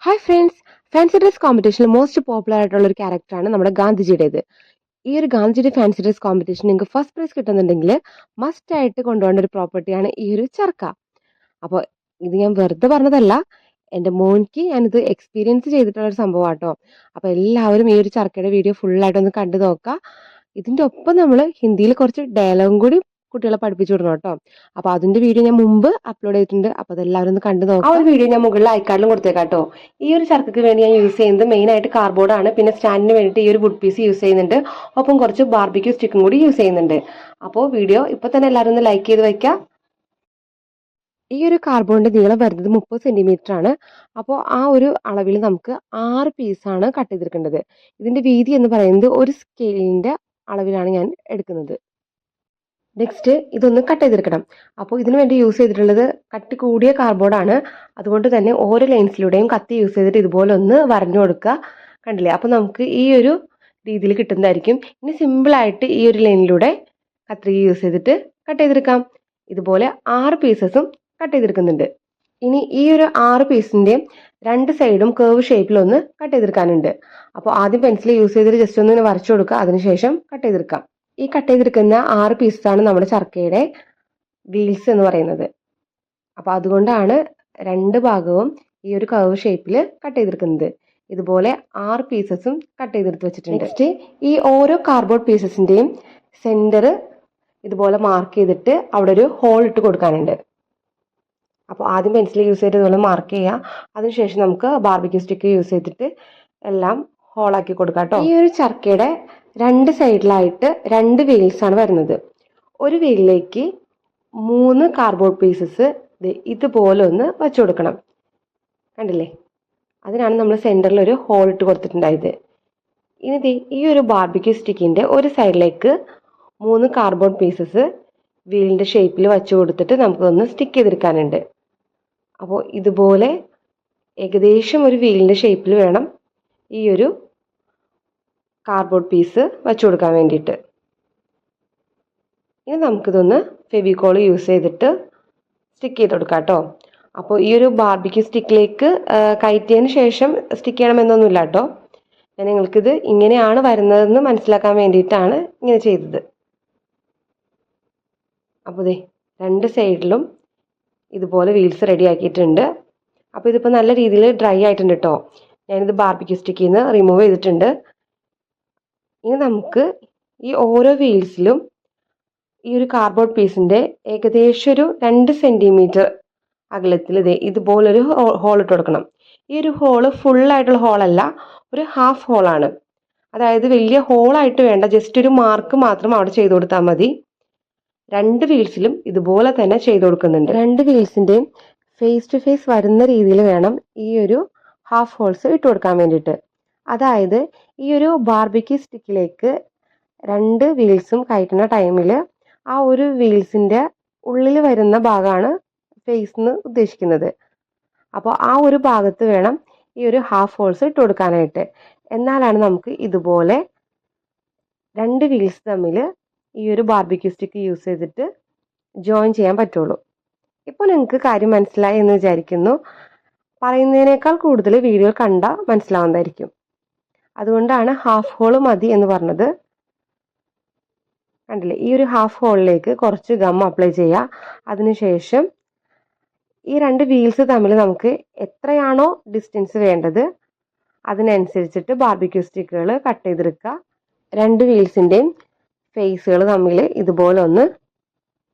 Hi friends, fancy dress കോമ്പറ്റീഷനിൽ most popular ആയിട്ടുള്ള ഒരു ക്യാരക്ടറാണ് നമ്മുടെ ഗാന്ധിജിയുടേത്. ഈ ഒരു ഗാന്ധിജിയുടെ ഫാൻസി ഡ്രസ് കോമ്പറ്റീഷൻ നിങ്ങൾക്ക് ഫസ്റ്റ് പ്രൈസ് കിട്ടുന്നുണ്ടെങ്കിൽ മസ്റ്റ് ആയിട്ട് കൊണ്ടുപോകേണ്ട ഒരു പ്രോപ്പർട്ടിയാണ് ഈ ഒരു ചർക്ക. അപ്പോൾ ഇത് ഞാൻ വെറുതെ പറഞ്ഞതല്ല, എൻ്റെ മോനിക്ക് ഞാനിത് എക്സ്പീരിയൻസ് ചെയ്തിട്ടുള്ള ഒരു സംഭവം കേട്ടോ. അപ്പോൾ എല്ലാവരും ഈ ഒരു ചർക്കയുടെ വീഡിയോ ഫുള്ളായിട്ടൊന്ന് കണ്ടു നോക്കുക. ഇതിൻ്റെ ഒപ്പം നമ്മൾ ഹിന്ദിയിൽ കുറച്ച് ഡയലോഗും കൂടി കുട്ടികളെ പഠിപ്പിച്ചു വിടണം കേട്ടോ. അപ്പൊ അതിന്റെ വീഡിയോ ഞാൻ മുമ്പ് അപ്ലോഡ് ചെയ്തിട്ടുണ്ട്. അപ്പൊ അതെല്ലാവരും ഒന്ന് കണ്ടു നോക്കാം. ആ ഒരു വീഡിയോ ഞാൻ മുകളിൽ ഐക്കാർഡിലും കൊടുത്തേക്കാം കേട്ടോ. ഈ ഒരു ചർക്കയ്ക്ക് വേണ്ടി ഞാൻ യൂസ് ചെയ്യുന്നത് മെയിൻ ആയിട്ട് കാർഡ്ബോർഡ് ആണ്. പിന്നെ സ്റ്റാൻഡിന് വേണ്ടിയിട്ട് ഈ ഒരു വുഡ് പീസ് യൂസ് ചെയ്യുന്നുണ്ട്. ഒപ്പം കുറച്ച് ബാർബിക്യൂ സ്റ്റിക്കും കൂടി യൂസ് ചെയ്യുന്നുണ്ട്. അപ്പോൾ വീഡിയോ ഇപ്പൊ തന്നെ എല്ലാവരും ഒന്ന് ലൈക്ക് ചെയ്ത് വെക്കാം. ഈ ഒരു കാർഡ്ബോർഡിന്റെ നീളം വരുന്നത് 30 സെന്റിമീറ്റർ ആണ്. അപ്പോൾ ആ ഒരു അളവിൽ നമുക്ക് 6 പീസാണ് കട്ട് ചെയ്തെടുക്കേണ്ടത്. ഇതിന്റെ വീതി എന്ന് പറയുന്നത് ഒരു സ്കെയിലിന്റെ അളവിലാണ് ഞാൻ എടുക്കുന്നത്. നെക്സ്റ്റ് ഇതൊന്ന് കട്ട് ചെയ്തെടുക്കണം. അപ്പോൾ ഇതിനു വേണ്ടി യൂസ് ചെയ്തിട്ടുള്ളത് കട്ടി കൂടിയ കാർഡ്ബോർഡാണ്. അതുകൊണ്ട് തന്നെ ഓരോ ലൈൻസിലൂടെയും കത്തി യൂസ് ചെയ്തിട്ട് ഇതുപോലെ ഒന്ന് വരഞ്ഞു കൊടുക്കുക. കണ്ടില്ലേ? അപ്പോൾ നമുക്ക് ഈ ഒരു രീതിയിൽ കിട്ടുന്നതായിരിക്കും. ഇനി സിമ്പിളായിട്ട് ഈ ഒരു ലൈനിലൂടെ കത്രിക യൂസ് ചെയ്തിട്ട് കട്ട് ചെയ്തെടുക്കാം. ഇതുപോലെ 6 പീസസും കട്ട് ചെയ്തെടുക്കുന്നുണ്ട്. ഇനി ഈ ഒരു 6 പീസിൻ്റെയും 2 സൈഡും കേർവ് ഷേപ്പിലൊന്ന് കട്ട് ചെയ്തെടുക്കാനുണ്ട്. അപ്പോൾ ആദ്യം പെൻസിൽ യൂസ് ചെയ്തിട്ട് ജസ്റ്റ് ഒന്ന് വരച്ചു കൊടുക്കുക. അതിനുശേഷം കട്ട് ചെയ്തെടുക്കാം. ഈ കട്ട് ചെയ്തെടുക്കുന്ന 6 പീസാണ് നമ്മുടെ ചർക്കയുടെ വീൽസ് എന്ന് പറയുന്നത്. അപ്പോൾ അതുകൊണ്ടാണ് 2 ഭാഗവും ഈ ഒരു കർവ് ഷേപ്പിൽ കട്ട് ചെയ്തെടുക്കുന്നത്. ഇതുപോലെ 6 പീസസും കട്ട് ചെയ്തെടുത്ത് വെച്ചിട്ടുണ്ട്. നെക്സ്റ്റ് ഈ ഓരോ കാർഡ്ബോർഡ് പീസസിന്റെയും സെന്റർ ഇതുപോലെ മാർക്ക് ചെയ്തിട്ട് അവിടെ ഒരു ഹോൾ ഇട്ട് കൊടുക്കാനുണ്ട്. അപ്പോൾ ആദ്യം പെൻസിൽ യൂസ് ചെയ്തിട്ട് ഇതുപോലെ മാർക്ക് ചെയ്യുക. അതിനുശേഷം നമുക്ക് ബാർബിക്യൂ സ്റ്റിക്ക് യൂസ് ചെയ്തിട്ട് എല്ലാം ഹോളാക്കി കൊടുക്കാം കേട്ടോ. ഈ ഒരു ചർക്കയുടെ 2 സൈഡിലായിട്ട് 2 വീൽസ് ആണ് വരുന്നത്. ഒരു വീലിലേക്ക് 3 കാർഡ്ബോർഡ് പീസസ് ഇതുപോലെ ഒന്ന് വച്ചു കൊടുക്കണം. കണ്ടില്ലേ? അതിനാണ് നമ്മൾ സെന്ററിൽ ഒരു ഹോൾ ഇട്ട് കൊടുത്തിട്ടുണ്ടായത്. ഇനി ഈ ഒരു ബാർബിക്യൂ സ്റ്റിക്കിന്റെ ഒരു സൈഡിലേക്ക് 3 കാർഡ്ബോർഡ് പീസസ് വീലിന്റെ ഷേപ്പിൽ വച്ചു കൊടുത്തിട്ട് നമുക്കൊന്ന് സ്റ്റിക്ക് ചെയ്തെടുക്കാനുണ്ട്. അപ്പോൾ ഇതുപോലെ ഏകദേശം ഒരു വീലിന്റെ ഷേപ്പിൽ വേണം ഈ ഒരു കാർഡ്ബോർഡ് പീസ് വെച്ചു കൊടുക്കാൻ വേണ്ടിയിട്ട്. ഇനി നമുക്കിതൊന്ന് ഫെവിക്കോൾ യൂസ് ചെയ്തിട്ട് സ്റ്റിക്ക് ചെയ്ത് കൊടുക്കാം കേട്ടോ. അപ്പോൾ ഈ ഒരു ബാർബിക്യൂ സ്റ്റിക്കിലേക്ക് കയറ്റിയതിന് ശേഷം സ്റ്റിക്ക് ചെയ്യണമെന്നൊന്നുമില്ല കേട്ടോ. ഞാൻ നിങ്ങൾക്കിത് ഇങ്ങനെയാണ് വരുന്നതെന്ന് മനസ്സിലാക്കാൻ വേണ്ടിയിട്ടാണ് ഇങ്ങനെ ചെയ്തത്. അപ്പോൾ 2 സൈഡിലും ഇതുപോലെ വീൽസ് റെഡി ആക്കിയിട്ടുണ്ട്. അപ്പോൾ ഇതിപ്പോൾ നല്ല രീതിയിൽ ഡ്രൈ ആയിട്ടുണ്ട് കേട്ടോ. ഞാനിത് ബാർബിക്യൂ സ്റ്റിക്കിൽ നിന്ന് റിമൂവ് ചെയ്തിട്ടുണ്ട്. ഇനി നമുക്ക് ഈ ഓരോ വീൽസിലും ഈ ഒരു കാർഡ്ബോർഡ് പീസിന്റെ ഏകദേശം ഒരു 2 സെന്റിമീറ്റർ അകലത്തിൽ ഇതുപോലൊരു ഹോൾ ഇട്ട് കൊടുക്കണം. ഈ ഒരു ഹോള് ഫുള്ളായിട്ടുള്ള ഹോളല്ല, ഒരു ഹാഫ് ഹോളാണ്. അതായത് വലിയ ഹോളായിട്ട് വേണ്ട, ജസ്റ്റ് ഒരു മാർക്ക് മാത്രം അവിടെ ചെയ്ത് കൊടുത്താൽ മതി. 2 വീൽസിലും ഇതുപോലെ തന്നെ ചെയ്ത് കൊടുക്കുന്നുണ്ട്. 2 വീൽസിന്റെയും ഫേസ് ടു ഫേസ് വരുന്ന രീതിയിൽ വേണം ഈ ഒരു ഹാഫ് ഹോൾസ് ഇട്ട് കൊടുക്കാൻ വേണ്ടിയിട്ട്. അതായത് ഈ ഒരു ബാർബിക്യൂ സ്റ്റിക്കിലേക്ക് 2 വീൽസും കയറ്റുന്ന ടൈമിൽ ആ ഒരു വീൽസിന്റെ ഉള്ളിൽ വരുന്ന ഭാഗമാണ് ഫേസ് എന്ന് ഉദ്ദേശിക്കുന്നത്. അപ്പോൾ ആ ഒരു ഭാഗത്ത് വേണം ഈ ഒരു ഹാഫ് ഹോൾസ് ഇട്ട് കൊടുക്കാനായിട്ട്. എന്നാലാണ് നമുക്ക് ഇതുപോലെ 2 വീൽസ് തമ്മിൽ ഈ ഒരു ബാർബിക്യൂ സ്റ്റിക്ക് യൂസ് ചെയ്തിട്ട് ജോയിൻ ചെയ്യാൻ പറ്റുള്ളൂ. ഇപ്പോൾ നിങ്ങൾക്ക് കാര്യം മനസ്സിലായി എന്ന് വിചാരിക്കുന്നു. പറയുന്നതിനേക്കാൾ കൂടുതൽ വീഡിയോ കണ്ടാൽ മനസ്സിലാവുന്നതായിരിക്കും. അതുകൊണ്ടാണ് ഹാഫ് ഹോൾ മതി എന്ന് പറഞ്ഞത്. കണ്ടില്ലേ? ഈ ഒരു ഹാഫ് ഹോളിലേക്ക് കുറച്ച് ഗം അപ്ലൈ ചെയ്യുക. അതിനുശേഷം ഈ 2 വീൽസ് തമ്മിൽ നമുക്ക് എത്രയാണോ ഡിസ്റ്റൻസ് വേണ്ടത് അതിനനുസരിച്ചിട്ട് ബാർബിക്യൂ സ്റ്റിക്കുകൾ കട്ട് ചെയ്തെടുക്കുക. 2 വീൽസിൻ്റെയും ഫേസുകൾ തമ്മിൽ ഇതുപോലെ ഒന്ന്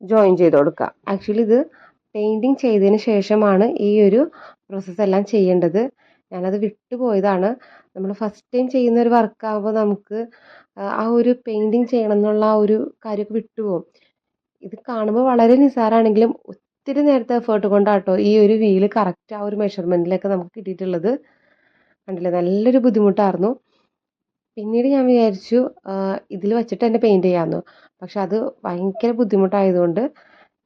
ജോയിൻ ചെയ്ത് കൊടുക്കുക. ആക്ച്വലി ഇത് പെയിൻറ്റിങ് ചെയ്തതിന് ശേഷമാണ് ഈ ഒരു പ്രോസസ്സ് എല്ലാം ചെയ്യേണ്ടത്. ഞാനത് വിട്ടുപോയതാണ്. നമ്മൾ ഫസ്റ്റ് ടൈം ചെയ്യുന്ന ഒരു വർക്കാകുമ്പോൾ നമുക്ക് ആ ഒരു പെയിൻറ്റിങ് ചെയ്യണം എന്നുള്ള ആ ഒരു കാര്യമൊക്കെ വിട്ടുപോകും. ഇത് കാണുമ്പോൾ വളരെ നിസ്സാരമാണെങ്കിലും ഒത്തിരി നേരത്തെ എഫേർട്ട് കൊണ്ടാട്ടോ ഈ ഒരു വീല് കറക്റ്റ് ആ ഒരു മെഷർമെൻറ്റിലൊക്കെ നമുക്ക് കിട്ടിയിട്ടുള്ളത്. കണ്ടില്ലേ? നല്ലൊരു ബുദ്ധിമുട്ടായിരുന്നു. പിന്നീട് ഞാൻ വിചാരിച്ചു ഇതിൽ വെച്ചിട്ട് തന്നെ പെയിൻറ്റ് ചെയ്യാമെന്ന്. പക്ഷെ അത് ഭയങ്കര ബുദ്ധിമുട്ടായതുകൊണ്ട്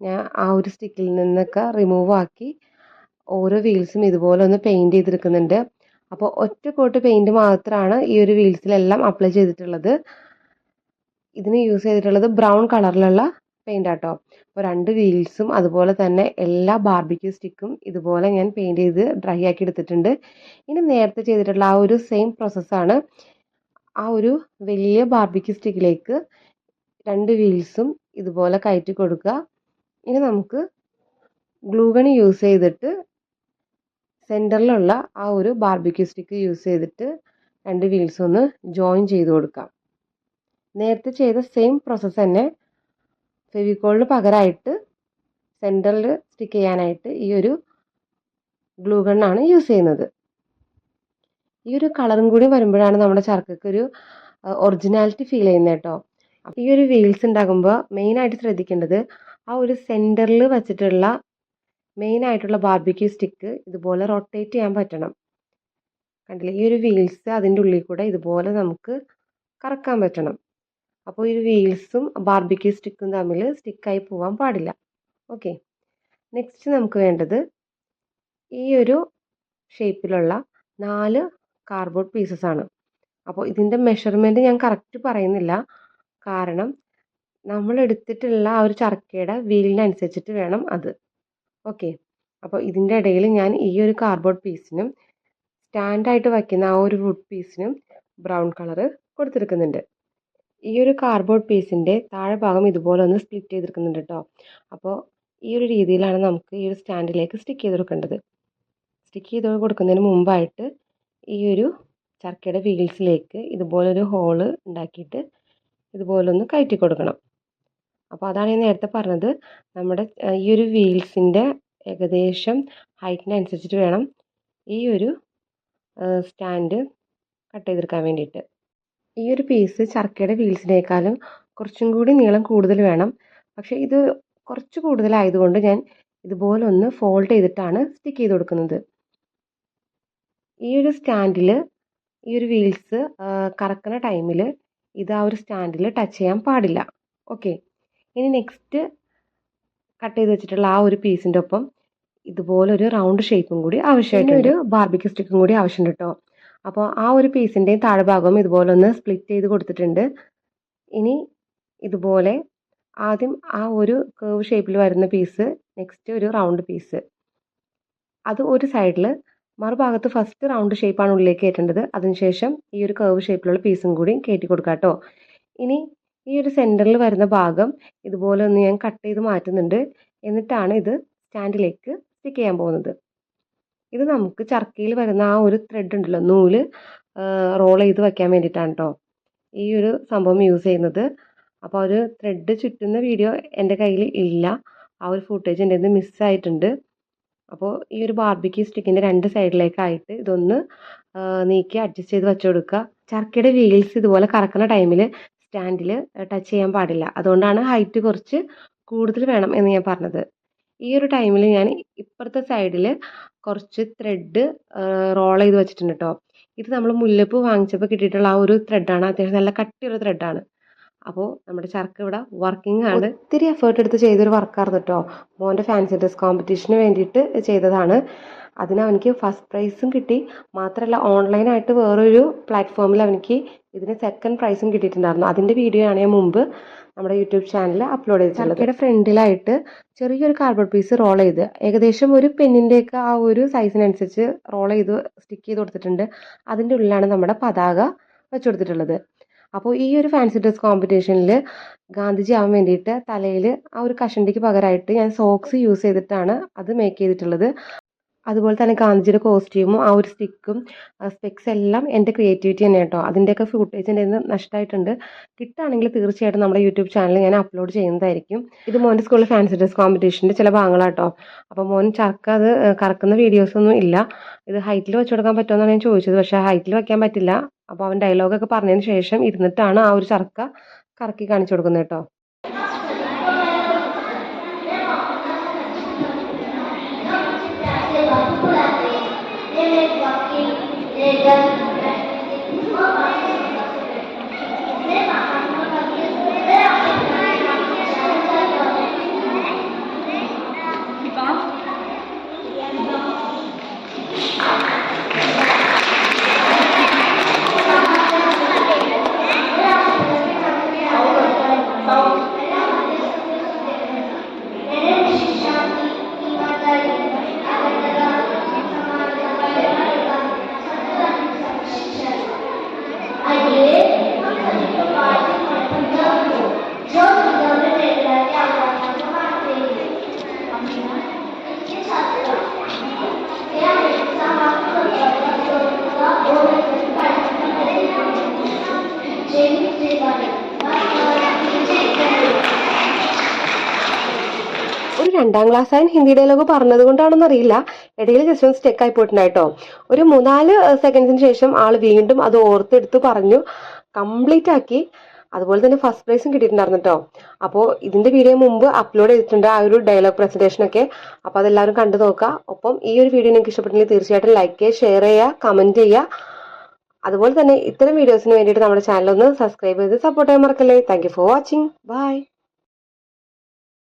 ഞാൻ ആ ഒരു സ്റ്റിക്കിൽ നിന്നൊക്കെ റിമൂവ് ആക്കി ഓരോ വീൽസും ഇതുപോലെ ഒന്ന് പെയിൻറ്റ് ചെയ്തെടുക്കുന്നുണ്ട്. അപ്പോൾ ഒറ്റ കോട്ട് പെയിൻറ്റ് മാത്രമാണ് ഈ ഒരു വീൽസിലെല്ലാം അപ്ലൈ ചെയ്തിട്ടുള്ളത്. ഇതിന് യൂസ് ചെയ്തിട്ടുള്ളത് ബ്രൗൺ കളറിലുള്ള പെയിൻ്റ് ആട്ടോ. അപ്പോൾ 2 വീൽസും അതുപോലെ തന്നെ എല്ലാ ബാർബിക്യൂ സ്റ്റിക്കും ഇതുപോലെ ഞാൻ പെയിൻറ് ചെയ്ത് ഡ്രൈ ആക്കി എടുത്തിട്ടുണ്ട്. ഇനി നേരത്തെ ചെയ്തിട്ടുള്ള ആ ഒരു സെയിം പ്രോസസ്സാണ് ആ ഒരു വലിയ ബാർബിക്യൂ സ്റ്റിക്കിലേക്ക് 2 വീൽസും ഇതുപോലെ കയറ്റി കൊടുക്കുക. ഇനി നമുക്ക് ഗ്ലൂ ഗൺ യൂസ് ചെയ്തിട്ട് സെൻറ്ററിലുള്ള ആ ഒരു ബാർബിക്യൂ സ്റ്റിക്ക് യൂസ് ചെയ്തിട്ട് 2 വീൽസും ഒന്ന് ജോയിൻ ചെയ്ത് കൊടുക്കാം. നേരത്തെ ചെയ്ത സെയിം പ്രോസസ്സ് തന്നെ ഫെവിക്കോളിന് പകരമായിട്ട് സെൻറ്ററിൽ സ്റ്റിക്ക് ചെയ്യാനായിട്ട് ഈ ഒരു ഗ്ലൂ ഗണ്ണാണ് യൂസ് ചെയ്യുന്നത്. ഈ ഒരു കളറും കൂടി വരുമ്പോഴാണ് നമ്മുടെ ചർക്കയ്ക്ക് ഒരു ഒറിജിനാലിറ്റി ഫീൽ ചെയ്യുന്നത് കേട്ടോ. അപ്പോൾ ഈ ഒരു വീൽസ് ഉണ്ടാകുമ്പോൾ മെയിനായിട്ട് ശ്രദ്ധിക്കേണ്ടത് ആ ഒരു സെൻറ്ററിൽ വെച്ചിട്ടുള്ള മെയിനായിട്ടുള്ള ബാർബിക്യൂ സ്റ്റിക്ക് ഇതുപോലെ റൊട്ടേറ്റ് ചെയ്യാൻ പറ്റണം. കണ്ടില്ലേ, ഈ ഒരു വീൽസ് അതിൻ്റെ ഉള്ളിൽ കൂടെ ഇതുപോലെ നമുക്ക് കറക്കാൻ പറ്റണം. അപ്പോൾ ഈ വീൽസും ബാർബിക്യൂ സ്റ്റിക്കും തമ്മിൽ സ്റ്റിക്കായി പോകാൻ പാടില്ല. ഓക്കെ, നെക്സ്റ്റ് നമുക്ക് വേണ്ടത് ഈ ഒരു ഷേപ്പിലുള്ള 4 കാർഡ്ബോർഡ് പീസസ് ആണ്. അപ്പോൾ ഇതിൻ്റെ മെഷർമെൻറ്റ് ഞാൻ കറക്റ്റ് പറയുന്നില്ല, കാരണം നമ്മൾ എടുത്തിട്ടുള്ള ആ ഒരു ചർക്കയുടെ വീലിനനുസരിച്ചിട്ട് വേണം അത്. ഓക്കെ, അപ്പോൾ ഇതിൻ്റെ ഇടയിൽ ഞാൻ ഈ ഒരു കാർഡ്ബോർഡ് പീസിനും സ്റ്റാൻഡായിട്ട് വയ്ക്കുന്ന ആ ഒരു വുഡ് പീസിനും ബ്രൗൺ കളറ് കൊടുത്തിരിക്കുന്നുണ്ട്. ഈ ഒരു കാർഡ്ബോർഡ് പീസിൻ്റെ താഴെ ഭാഗം ഇതുപോലെ ഒന്ന് സ്പ്ലിറ്റ് ചെയ്തെടുക്കുന്നുണ്ട് കേട്ടോ. അപ്പോൾ ഈ ഒരു രീതിയിലാണ് നമുക്ക് ഈ ഒരു സ്റ്റാൻഡിലേക്ക് സ്റ്റിക്ക് ചെയ്ത് കൊടുക്കേണ്ടത്. സ്റ്റിക്ക് ചെയ്ത് കൊടുക്കുന്നതിന് മുമ്പായിട്ട് ഈ ഒരു ചർക്കയുടെ വീൽസിലേക്ക് ഇതുപോലൊരു ഹോള് ഉണ്ടാക്കിയിട്ട് ഇതുപോലൊന്ന് കയറ്റി കൊടുക്കണം. അപ്പോൾ അതാണ് ഞാൻ നേരത്തെ പറഞ്ഞത്, നമ്മുടെ ഈ ഒരു വീൽസിൻ്റെ ഏകദേശം ഹൈറ്റിനനുസരിച്ചിട്ട് വേണം ഈ ഒരു സ്റ്റാൻഡ് കട്ട് ചെയ്തെടുക്കാൻ വേണ്ടിയിട്ട്. ഈ ഒരു പീസ് ചർക്കയുടെ വീൽസിനേക്കാളും കുറച്ചും കൂടി നീളം കൂടുതൽ വേണം. പക്ഷേ ഇത് കുറച്ച് കൂടുതലായതുകൊണ്ട് ഞാൻ ഇതുപോലെ ഒന്ന് ഫോൾഡ് ചെയ്തിട്ടാണ് സ്റ്റിക്ക് ചെയ്ത് കൊടുക്കുന്നത്. ഈ ഒരു സ്റ്റാൻഡിൽ ഈ ഒരു വീൽസ് കറക്കുന്ന ടൈമിൽ ഇത് ആ ഒരു സ്റ്റാൻഡിൽ ടച്ച് ചെയ്യാൻ പാടില്ല. ഓക്കെ, ഇനി നെക്സ്റ്റ് കട്ട് ചെയ്ത് വെച്ചിട്ടുള്ള ആ ഒരു പീസിൻ്റെ ഒപ്പം ഇതുപോലൊരു റൗണ്ട് ഷേപ്പും കൂടി ആവശ്യമായിട്ട് ഒരു ബാർബിക്യൂ സ്റ്റിക്കും കൂടി ആവശ്യമുണ്ട് കേട്ടോ. അപ്പോൾ ആ ഒരു പീസിൻ്റെയും താഴെ ഭാഗവും ഇതുപോലെ ഒന്ന് സ്പ്ലിറ്റ് ചെയ്ത് കൊടുത്തിട്ടുണ്ട്. ഇനി ഇതുപോലെ ആദ്യം ആ ഒരു കേർവ് ഷേപ്പിൽ വരുന്ന പീസ്, നെക്സ്റ്റ് ഒരു റൗണ്ട് പീസ്, അത് ഒരു സൈഡിൽ, മറുഭാഗത്ത് ഫസ്റ്റ് റൗണ്ട് ഷേപ്പാണ് ഉള്ളിലേക്ക് കയറ്റേണ്ടത്. അതിനുശേഷം ഈ ഒരു കേർവ് ഷേപ്പിലുള്ള പീസും കൂടി കയറ്റി കൊടുക്കാം കേട്ടോ. ഇനി ഈ ഒരു സെൻറ്ററിൽ വരുന്ന ഭാഗം ഇതുപോലെ ഒന്ന് ഞാൻ കട്ട് ചെയ്ത് മാറ്റുന്നുണ്ട്. എന്നിട്ടാണ് ഇത് സ്റ്റാൻഡിലേക്ക് സ്റ്റിക്ക് ചെയ്യാൻ പോകുന്നത്. ഇത് നമുക്ക് ചർക്കയിൽ വരുന്ന ആ ഒരു ത്രെഡ് ഉണ്ടല്ലോ, നൂല് റോൾ ചെയ്ത് വയ്ക്കാൻ വേണ്ടിയിട്ടാണ് കേട്ടോ ഈ ഒരു സംഭവം യൂസ് ചെയ്യുന്നത്. അപ്പോൾ ഒരു ത്രെഡ് ചുറ്റുന്ന വീഡിയോ എൻ്റെ കയ്യിൽ ഇല്ല, ആ ഒരു ഫുട്ടേജ് എൻ്റെ നിന്ന് മിസ്സായിട്ടുണ്ട്. അപ്പോൾ ഈ ഒരു ബാർബിക്യൂ സ്റ്റിക്കിൻ്റെ 2 സൈഡിലേക്കായിട്ട് ഇതൊന്ന് നീക്കി അഡ്ജസ്റ്റ് ചെയ്ത് വെച്ച് കൊടുക്കുക. ചർക്കയുടെ വീൽസ് ഇതുപോലെ കറക്കുന്ന ടൈമിൽ സ്റ്റാൻഡിൽ ടച്ച് ചെയ്യാൻ പാടില്ല. അതുകൊണ്ടാണ് ഹൈറ്റ് കുറച്ച് കൂടുതൽ വേണം എന്ന് ഞാൻ പറഞ്ഞത്. ഈ ഒരു ടൈമിൽ ഞാൻ ഇപ്പുറത്തെ സൈഡിൽ കുറച്ച് ത്രെഡ് റോൾ ചെയ്ത് വെച്ചിട്ടുണ്ട് കേട്ടോ. ഇത് നമ്മൾ മുല്ലപ്പൂ വാങ്ങിച്ചപ്പോൾ കിട്ടിയിട്ടുള്ള ആ ഒരു ത്രെഡാണ്, അത്യാവശ്യം നല്ല കട്ടിയുള്ള ത്രെഡാണ്. അപ്പോൾ നമ്മുടെ ചർക്ക ഇവിടെ വർക്കിംഗ് ആണ്. ഒത്തിരി എഫേർട്ട് എടുത്ത് ചെയ്തൊരു വർക്കായിരുന്നു കേട്ടോ. മോൻ്റെ ഫാൻസി ഡ്രസ് കോമ്പറ്റീഷന് വേണ്ടിയിട്ട് ചെയ്തതാണ്. അതിന് അവനിക്ക് ഫസ്റ്റ് പ്രൈസും കിട്ടി. മാത്രമല്ല ഓൺലൈനായിട്ട് വേറൊരു പ്ലാറ്റ്ഫോമിൽ അവനിക്ക് ഇതിന് സെക്കൻഡ് പ്രൈസും കിട്ടിയിട്ടുണ്ടായിരുന്നു. അതിൻ്റെ വീഡിയോ ആണ് ഞാൻ മുമ്പ് നമ്മുടെ യൂട്യൂബ് ചാനലിൽ അപ്ലോഡ് ചെയ്തിട്ടുള്ളത്. ചർക്കയുടെ ഫ്രണ്ടിലായിട്ട് ചെറിയൊരു കാർഡ്ബോർഡ് പീസ് റോൾ ചെയ്ത് ഏകദേശം ഒരു പെന്നിൻ്റെയൊക്കെ ആ ഒരു സൈസിനനുസരിച്ച് റോൾ ചെയ്ത് സ്റ്റിക്ക് ചെയ്ത് കൊടുത്തിട്ടുണ്ട്. അതിൻ്റെ ഉള്ളിലാണ് നമ്മുടെ പതാക വെച്ച് കൊടുത്തിട്ടുള്ളത്. അപ്പോൾ ഈ ഒരു ഫാൻസി ഡ്രസ് കോമ്പറ്റീഷനിൽ ഗാന്ധിജി ആവാൻ വേണ്ടിയിട്ട് തലയിൽ ആ ഒരു കഷണ്ടിക്ക് പകരമായിട്ട് ഞാൻ സോക്സ് യൂസ് ചെയ്തിട്ടാണ് അത് മേക്ക് ചെയ്തിട്ടുള്ളത്. അതുപോലെ തന്നെ ഗാന്ധിജിയുടെ കോസ്റ്റ്യൂമും ആ ഒരു സ്റ്റിക്കും സ്പെക്സ് എല്ലാം എൻ്റെ ക്രിയേറ്റിവിറ്റി തന്നെ കേട്ടോ. അതിൻ്റെയൊക്കെ ഫുട്ടേജ് എൻ്റെ നിന്ന് നഷ്ടമായിട്ടുണ്ട്. കിട്ടുകയാണെങ്കിൽ തീർച്ചയായിട്ടും നമ്മുടെ യൂട്യൂബ് ചാനലിൽ ഞാൻ അപ്ലോഡ് ചെയ്യുന്നതായിരിക്കും. ഇത് മോൻ്റെ സ്കൂളിലെ ഫാൻസി ഡ്രസ് കോമ്പറ്റീഷൻ്റെ ചില ഭാഗങ്ങളാട്ടോ. അപ്പോൾ മോൻ ചർക്ക അത് കറക്കുന്ന വീഡിയോസൊന്നും ഇല്ല. ഇത് ഹൈറ്റിൽ വെച്ച് കൊടുക്കാൻ പറ്റുമെന്നാണ് ഞാൻ ചോദിച്ചത്, പക്ഷേ ഹൈറ്റിൽ വയ്ക്കാൻ പറ്റില്ല. അപ്പോൾ അവൻ ഡയലോഗൊക്കെ പറഞ്ഞതിന് ശേഷം ഇരുന്നിട്ടാണ് ആ ഒരു ചർക്ക കറക്കി കാണിച്ചു കൊടുക്കുന്നത് കേട്ടോ. 2ാം ക്ലാസ് ആയ ഹിന്ദി ഡയലോഗ് പറഞ്ഞത് കൊണ്ടാണെന്ന് അറിയില്ല, ഇടയിൽ ജസ്റ്റ് ഒന്ന് സ്റ്റെക്ക് ആയി പോയിട്ടുണ്ടായിട്ടോ. ഒരു 3-4 സെക്കൻഡ്സിന് ശേഷം ആള് വീണ്ടും അത് ഓർത്തെടുത്ത് പറഞ്ഞു, കംപ്ലീറ്റ് ആക്കി. അതുപോലെ തന്നെ ഫസ്റ്റ് പ്രൈസും കിട്ടിയിട്ടുണ്ടായിരുന്നു കേട്ടോ. അപ്പോൾ ഇതിന്റെ വീഡിയോ മുമ്പ് അപ്ലോഡ് ചെയ്തിട്ടുണ്ട്, ആ ഒരു ഡയലോഗ് പ്രസന്റേഷൻ ഒക്കെ. അപ്പോൾ അതെല്ലാവരും കണ്ടു നോക്കുക. ഒപ്പം ഈ ഒരു വീഡിയോ നിങ്ങൾക്ക് ഇഷ്ടപ്പെട്ടെങ്കിൽ തീർച്ചയായിട്ടും ലൈക്ക് ചെയ്യുക, ഷെയർ ചെയ്യുക, കമന്റ് ചെയ്യുക. അതുപോലെ തന്നെ ഇത്തരം വീഡിയോസിന് വേണ്ടിയിട്ട് നമ്മുടെ ചാനൽ ഒന്ന് സബ്സ്ക്രൈബ് ചെയ്ത് സപ്പോർട്ട് ചെയ്യാൻ മറക്കല്ലേ. Thank you for watching. By.